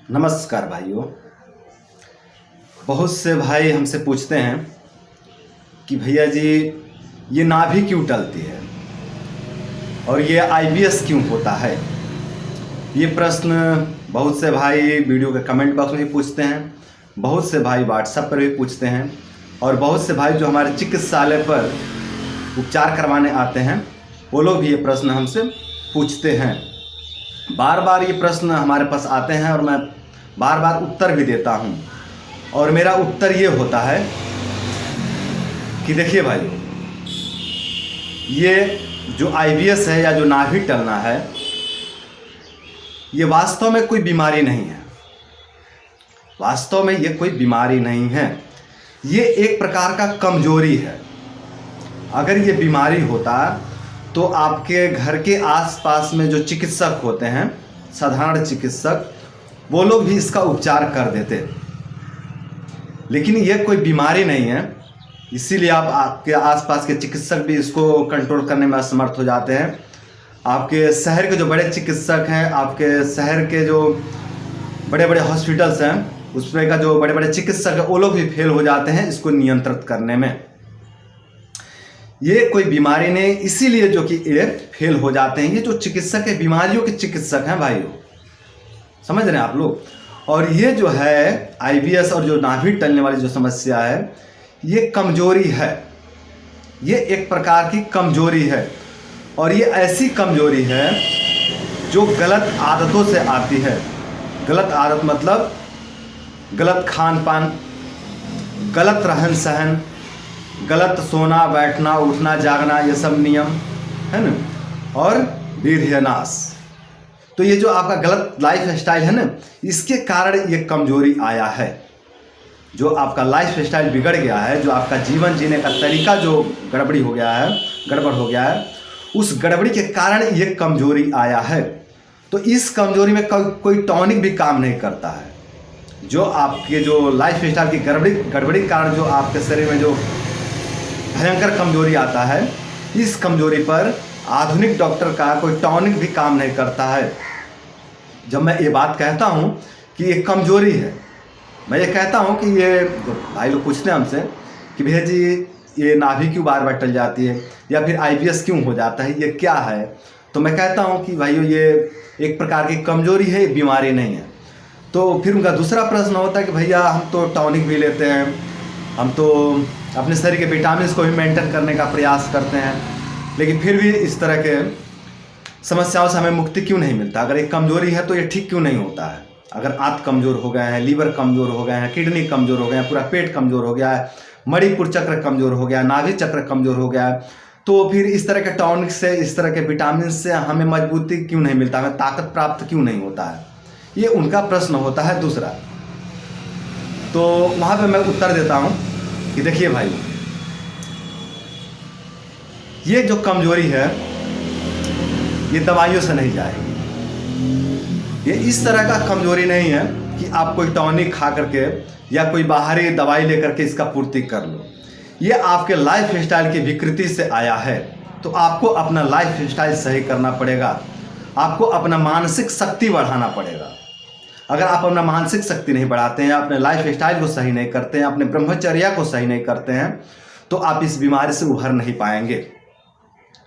नमस्कार भाइयों। बहुत से भाई हमसे पूछते हैं कि भैया जी ये नाभि क्यों टलती है और ये आईबीएस क्यों होता है। ये प्रश्न बहुत से भाई वीडियो के कमेंट बॉक्स में भी पूछते हैं, बहुत से भाई व्हाट्सएप पर भी पूछते हैं और बहुत से भाई जो हमारे चिकित्सालय पर उपचार करवाने आते हैं वो लोग भी ये प्रश्न हमसे पूछते हैं। बार बार ये प्रश्न हमारे पास आते हैं और मैं बार बार उत्तर भी देता हूँ। और मेरा उत्तर ये होता है कि देखिए भाई, ये जो आईबीएस है या जो नाभि टलना है ये वास्तव में कोई बीमारी नहीं है। वास्तव में ये कोई बीमारी नहीं है, ये एक प्रकार का कमजोरी है। अगर ये बीमारी होता तो आपके घर के आसपास में जो चिकित्सक होते हैं, साधारण चिकित्सक, वो लोग भी इसका उपचार कर देते। लेकिन ये कोई बीमारी नहीं है, इसीलिए आपके आसपास के चिकित्सक भी इसको कंट्रोल करने में असमर्थ हो जाते हैं। आपके शहर के जो बड़े चिकित्सक हैं, आपके शहर के जो बड़े बड़े हॉस्पिटल्स हैं, उसमें का जो बड़े बड़े चिकित्सक हैं वो लोग भी फेल हो जाते हैं इसको नियंत्रित करने में। ये कोई बीमारी नहीं, इसीलिए जो कि ये फेल हो जाते हैं। ये जो चिकित्सक है बीमारियों के चिकित्सक हैं भाइयों, समझ रहे हैं आप लोग। और ये जो है आईबीएस और जो नाभि टलने वाली जो समस्या है ये कमजोरी है, ये एक प्रकार की कमजोरी है। और ये ऐसी कमजोरी है जो गलत आदतों से आती है। गलत आदत मतलब गलत खान पान, गलत रहन सहन, गलत सोना बैठना उठना जागना, ये सब नियम है ना, और वीर्यनाश। तो ये जो आपका गलत लाइफ स्टाइल है ना, इसके कारण ये कमजोरी आया है। जो आपका लाइफ स्टाइल बिगड़ गया है, जो आपका जीवन जीने का तरीका जो गड़बड़ हो गया है, उस गड़बड़ी के कारण ये कमजोरी आया है। तो इस कमजोरी में कोई टॉनिक भी काम नहीं करता है। जो आपके जो लाइफ स्टाइल की गड़बड़ी के कारण जो आपके शरीर में जो भयंकर कमजोरी आता है, इस कमजोरी पर आधुनिक डॉक्टर का कोई टॉनिक भी काम नहीं करता है। जब मैं ये बात कहता हूँ कि ये कमजोरी है, मैं ये कहता हूँ कि ये भाई लोग पूछते हैं हमसे कि भैया जी ये नाभि क्यों बार बार टल जाती है या फिर आईबीएस क्यों हो जाता है, ये क्या है। तो मैं कहता हूँ कि भाइयों ये एक प्रकार की कमजोरी है, बीमारी नहीं है। तो फिर उनका दूसरा प्रश्न होता है कि भैया हम तो टॉनिक भी लेते हैं, हम तो अपने शरीर के विटामिन को भी मेंटेन करने का प्रयास करते हैं, लेकिन फिर भी इस तरह के समस्याओं से हमें मुक्ति क्यों नहीं मिलता। अगर एक कमजोरी है तो ये ठीक क्यों नहीं होता है। अगर आंत कमज़ोर हो गए हैं, लीवर कमज़ोर हो गए हैं, किडनी कमज़ोर हो गए हैं, पूरा पेट कमज़ोर हो गया है, मणिपुर चक्र कमज़ोर हो गया है, नाभि चक्र कमज़ोर हो गया है, तो फिर इस तरह के टॉनिक से, इस तरह के विटामिन से हमें मजबूती क्यों नहीं मिलता, हमें ताकत प्राप्त क्यों नहीं होता है। ये उनका प्रश्न होता है दूसरा। तो वहाँ पर मैं उत्तर देता हूँ कि देखिए भाई, ये जो कमजोरी है ये दवाइयों से नहीं जाएगी। ये इस तरह का कमजोरी नहीं है कि आप कोई टॉनिक खा करके या कोई बाहरी दवाई लेकर के इसका पूर्ति कर लो। ये आपके लाइफ स्टाइल की विकृति से आया है। तो आपको अपना लाइफ स्टाइल सही करना पड़ेगा, आपको अपना मानसिक शक्ति बढ़ाना पड़ेगा। अगर आप अपना मानसिक शक्ति नहीं बढ़ाते हैं, अपने लाइफ स्टाइल को सही नहीं करते हैं, अपने ब्रह्मचर्या को सही नहीं करते हैं, तो आप इस बीमारी से उभर नहीं पाएंगे।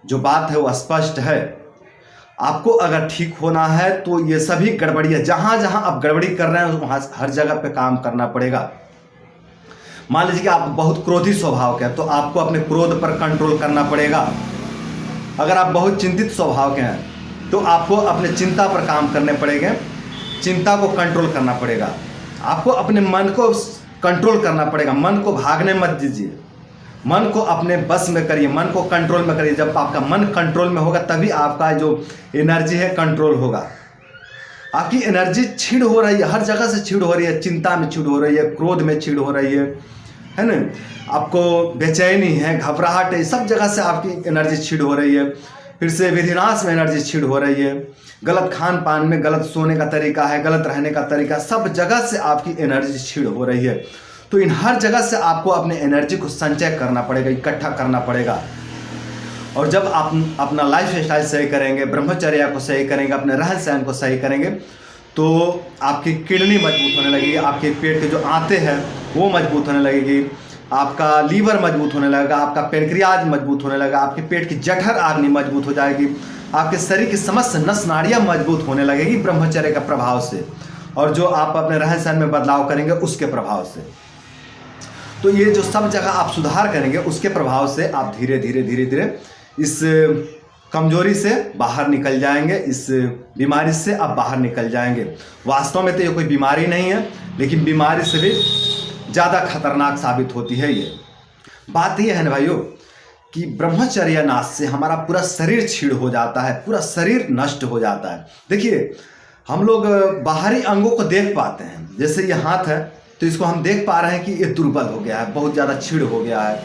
जो बात है वो स्पष्ट है। आपको अगर ठीक होना है तो ये सभी गड़बड़ियाँ, जहाँ जहाँ आप गड़बड़ी कर रहे हैं वहाँ हर जगह पे काम करना पड़ेगा। मान लीजिए कि आप बहुत क्रोधी स्वभाव के हैं तो आपको अपने क्रोध पर कंट्रोल करना पड़ेगा। अगर आप बहुत चिंतित स्वभाव के हैं तो आपको अपने चिंता पर काम करने पड़ेंगे, चिंता को कंट्रोल करना पड़ेगा। आपको अपने मन को कंट्रोल करना पड़ेगा, मन को भागने मत दीजिए, मन को अपने बस में करिए, मन को कंट्रोल में करिए। जब आपका मन कंट्रोल में होगा तभी आपका जो एनर्जी है कंट्रोल होगा। आपकी एनर्जी छीड़ हो रही है, हर जगह से छीड़ हो रही है, चिंता में छीड़ हो रही है, क्रोध में छीड़ हो रही है ना, आपको बेचैनी है, घबराहट है, सब जगह से आपकी एनर्जी छीड़ हो रही है। फिर से वीर्यनाश में एनर्जी छीड़ हो रही है, गलत खान पान में गलत सोने का तरीका है, गलत रहने का तरीका, सब जगह से आपकी एनर्जी छीड़ हो रही है। तो इन हर जगह से आपको अपने एनर्जी को संचय करना पड़ेगा, इकट्ठा करना पड़ेगा। और जब आप अपना लाइफ स्टाइल सही करेंगे, ब्रह्मचर्या को सही करेंगे, अपने रहन सहन को सही करेंगे, तो आपकी किडनी मजबूत होने लगेगी, आपके पेट के जो आंतें हैं वो मजबूत होने लगेगी, आपका लीवर मजबूत होने लगेगा, आपका पेनक्रियाज मजबूत होने लगेगा, आपके पेट की जठर अग्नि मजबूत हो जाएगी, आपके शरीर की समस्त नस नाड़ियाँ मजबूत होने लगेगी ब्रह्मचर्य का प्रभाव से, और जो आप अपने रहन सहन में बदलाव करेंगे उसके प्रभाव से। तो ये जो सब जगह आप सुधार करेंगे उसके प्रभाव से आप धीरे धीरे धीरे धीरे इस कमजोरी से बाहर निकल जाएंगे, इस बीमारी से आप बाहर निकल जाएंगे। वास्तव में तो ये कोई बीमारी नहीं है, लेकिन बीमारी से भी ज़्यादा खतरनाक साबित होती है। ये बात ये है ना भाइयों कि ब्रह्मचर्य नाश से हमारा पूरा शरीर छीड़ हो जाता है, पूरा शरीर नष्ट हो जाता है। देखिए, हम लोग बाहरी अंगों को देख पाते हैं, जैसे ये हाथ है तो इसको हम देख पा रहे हैं कि ये दुर्बल हो गया है, बहुत ज़्यादा छीड़ हो गया है,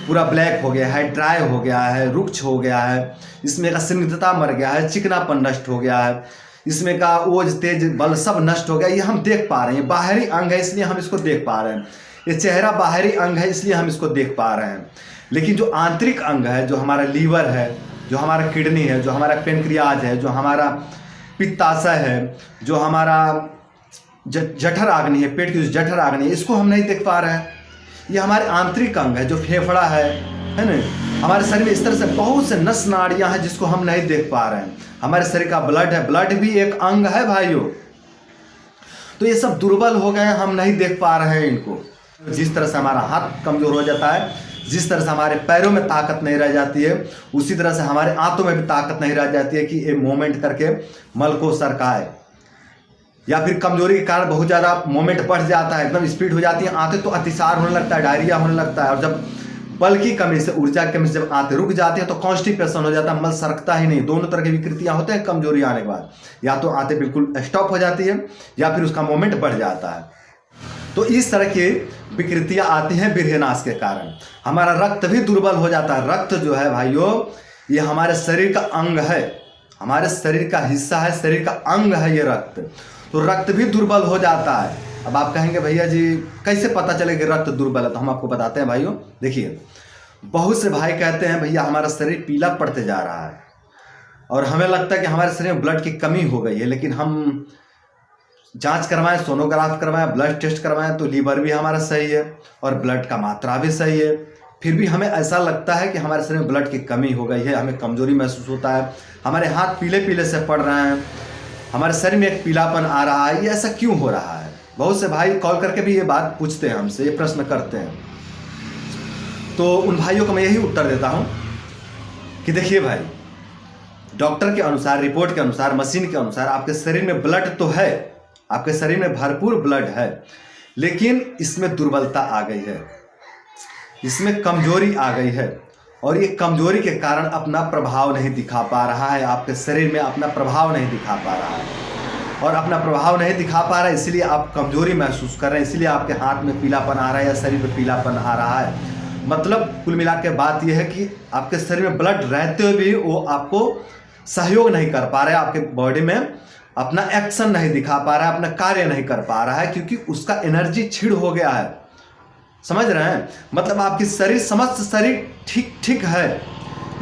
पूरा ब्लैक हो गया है, ड्राई हो गया है, रुक्ष हो गया है, इसमें का स्निग्धता मर गया है, चिकनापन नष्ट हो गया है, इसमें का ओज तेज बल सब नष्ट हो गया। ये हम देख पा रहे हैं, बाहरी अंग है इसलिए हम इसको देख पा रहे हैं, ये चेहरा बाहरी अंग है इसलिए हम इसको देख पा रहे हैं। लेकिन जो आंतरिक अंग है, जो हमारा लीवर है, जो हमारा किडनी है, जो हमारा पेनक्रियाज है, जो हमारा पित्ताशय है, जो हमारा जठर अग्नि है, पेट की जो जठर अग्नि है, इसको हम नहीं देख पा रहे हैं। ये हमारे आंतरिक अंग है, जो फेफड़ा है ना, हमारे शरीर में इस तरह से बहुत से नस नाड़ियाँ हैं जिसको हम नहीं देख पा रहे हैं। हमारे शरीर का ब्लड है, ब्लड भी एक अंग है भाइयों। तो ये सब दुर्बल हो गए हैं, हम नहीं देख पा रहे हैं इनको। जिस तरह से हमारा हाथ कमजोर हो जाता है, जिस तरह से हमारे पैरों में ताकत नहीं रह जाती है, उसी तरह से हमारे आंतों में भी ताकत नहीं रह जाती है कि ये मूवमेंट करके मल को सरकाए। या फिर कमजोरी के कारण बहुत ज़्यादा मूवमेंट बढ़ जाता है, एकदम स्पीड हो जाती है आंतें, तो अतिसार होने लगता है, डायरिया होने लगता है। और जब बल की कमी से, ऊर्जा की कमी से जब आंतें रुक जाती हैं तो कॉन्स्टिपेशन हो जाता है, मल सरकता ही नहीं। दोनों तरह की विकृतियाँ होते हैं कमजोरी आने के बाद, या तो आंतें बिल्कुल स्टॉप हो जाती है या फिर उसका मूवमेंट बढ़ जाता है। तो इस तरह की विकृतियाँ आती हैं विरहनाश के कारण। हमारा रक्त भी दुर्बल हो जाता है। रक्त जो है भाइयों, ये हमारे शरीर का अंग है, हमारे शरीर का हिस्सा है, शरीर का अंग है ये रक्त। तो रक्त भी दुर्बल हो जाता है। अब आप कहेंगे भैया जी कैसे पता चले कि रक्त दुर्बल है, तो हम आपको बताते हैं भाइयों। देखिए, बहुत से भाई कहते हैं भैया हमारा शरीर पीला पड़ते जा रहा है और हमें लगता है कि हमारे शरीर में ब्लड की कमी हो गई है, लेकिन हम जांच करवाएं, सोनोग्राफ करवाएं, ब्लड टेस्ट करवाएं तो लीवर भी हमारा सही है और ब्लड का मात्रा भी सही है, फिर भी हमें ऐसा लगता है कि हमारे शरीर में ब्लड की कमी हो गई है, हमें कमजोरी महसूस होता है, हमारे हाथ पीले पीले से पड़ रहे हैं, हमारे शरीर में एक पीलापन आ रहा है। ये ऐसा क्यों हो रहा है? बहुत से भाई कॉल करके भी ये बात पूछते हैं हमसे, ये प्रश्न करते हैं। तो उन भाइयों को मैं यही उत्तर देता हूँ कि देखिए भाई, डॉक्टर के अनुसार, रिपोर्ट के अनुसार, मशीन के अनुसार आपके शरीर में ब्लड तो है, आपके शरीर में भरपूर ब्लड है, लेकिन इसमें दुर्बलता आ गई है, इसमें कमजोरी आ गई है और ये कमजोरी के कारण अपना प्रभाव नहीं दिखा पा रहा है, आपके शरीर में अपना प्रभाव नहीं दिखा पा रहा है। और अपना प्रभाव नहीं दिखा पा रहा है इसलिए आप कमजोरी महसूस कर रहे हैं, इसलिए आपके हाथ में पीलापन आ रहा है या शरीर में पीलापन आ रहा है। मतलब कुल मिला के बात यह है कि आपके शरीर में ब्लड रहते हुए भी वो आपको सहयोग नहीं कर पा रहा है, आपके बॉडी में अपना एक्शन नहीं दिखा पा रहा है, अपना कार्य नहीं कर पा रहा है, क्योंकि उसका एनर्जी छीड़ हो गया है। समझ रहे हैं? मतलब आपकी शरीर, समस्त शरीर ठीक है,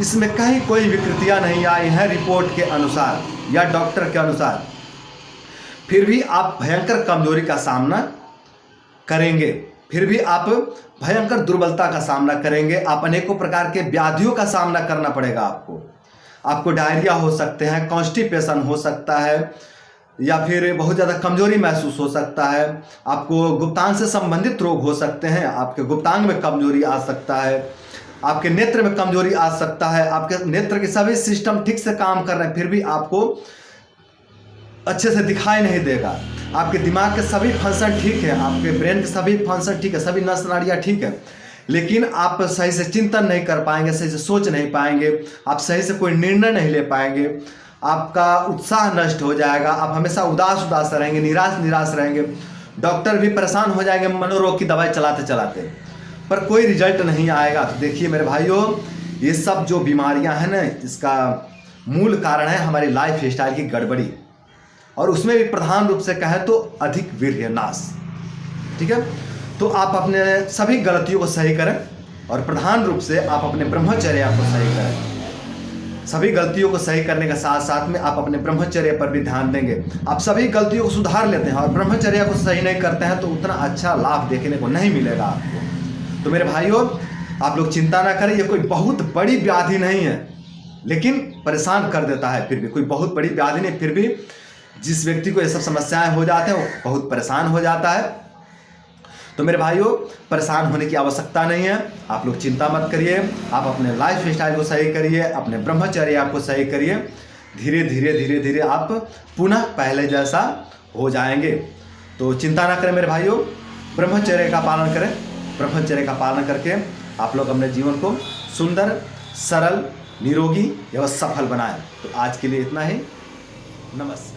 इसमें कहीं कोई विकृतियां नहीं आई हैं रिपोर्ट के अनुसार या डॉक्टर के अनुसार, फिर भी आप भयंकर कमजोरी का सामना करेंगे, फिर भी आप भयंकर दुर्बलता का सामना करेंगे, आप अनेकों प्रकार के व्याधियों का सामना करना पड़ेगा आपको डायरिया हो सकते हैं, कॉन्स्टिपेशन हो सकता है, या फिर बहुत ज़्यादा कमजोरी महसूस हो सकता है, आपको गुप्तांग से संबंधित रोग हो सकते हैं, आपके गुप्तांग में कमजोरी आ सकता है, आपके नेत्र में कमजोरी आ सकता है, आपके नेत्र के सभी सिस्टम ठीक से काम कर रहे हैं फिर भी आपको अच्छे से दिखाई नहीं देगा, आपके दिमाग के सभी फंक्शन ठीक है, आपके ब्रेन के सभी फंक्शन ठीक है, सभी नस नाड़ियाँ ठीक है, लेकिन आप सही से चिंतन नहीं कर पाएंगे, सही से सोच नहीं पाएंगे, आप सही से कोई निर्णय नहीं ले पाएंगे, आपका उत्साह नष्ट हो जाएगा, आप हमेशा उदास रहेंगे, निराश रहेंगे, डॉक्टर भी परेशान हो जाएंगे मनोरोग की दवाई चलाते चलाते, पर कोई रिजल्ट नहीं आएगा। तो देखिए मेरे भाइयों, ये सब जो बीमारियां हैं ना, इसका मूल कारण है हमारी लाइफ स्टाइल की गड़बड़ी, और उसमें भी प्रधान रूप से कहें तो अधिक वीर्यनाश। ठीक है, तो आप अपने सभी गलतियों को सही करें और प्रधान रूप से आप अपने ब्रह्मचर्य को सही करें। सभी गलतियों को सही करने के साथ साथ में आप अपने ब्रह्मचर्य पर भी ध्यान देंगे। आप सभी गलतियों को सुधार लेते हैं और ब्रह्मचर्य को सही नहीं करते हैं तो उतना अच्छा लाभ देखने को नहीं मिलेगा आपको। तो मेरे भाइयों, आप लोग चिंता ना करें, ये कोई बहुत बड़ी व्याधि नहीं है, लेकिन परेशान कर देता है। फिर भी कोई बहुत बड़ी व्याधि नहीं, फिर भी जिस व्यक्ति को ये सब समस्याएं हो जाते हैं वो बहुत परेशान हो जाता है। तो मेरे भाइयों, परेशान होने की आवश्यकता नहीं है, आप लोग चिंता मत करिए। आप अपने लाइफ स्टाइल को सही करिए, अपने ब्रह्मचर्य आपको सही करिए। धीरे धीरे धीरे धीरे आप पुनः पहले जैसा हो जाएंगे। तो चिंता ना करें मेरे भाइयों, ब्रह्मचर्य का पालन करें। ब्रह्मचर्य का पालन करके आप लोग अपने जीवन को सुंदर, सरल, निरोगी एवं सफल बनाएं। तो आज के लिए इतना ही। नमस्कार।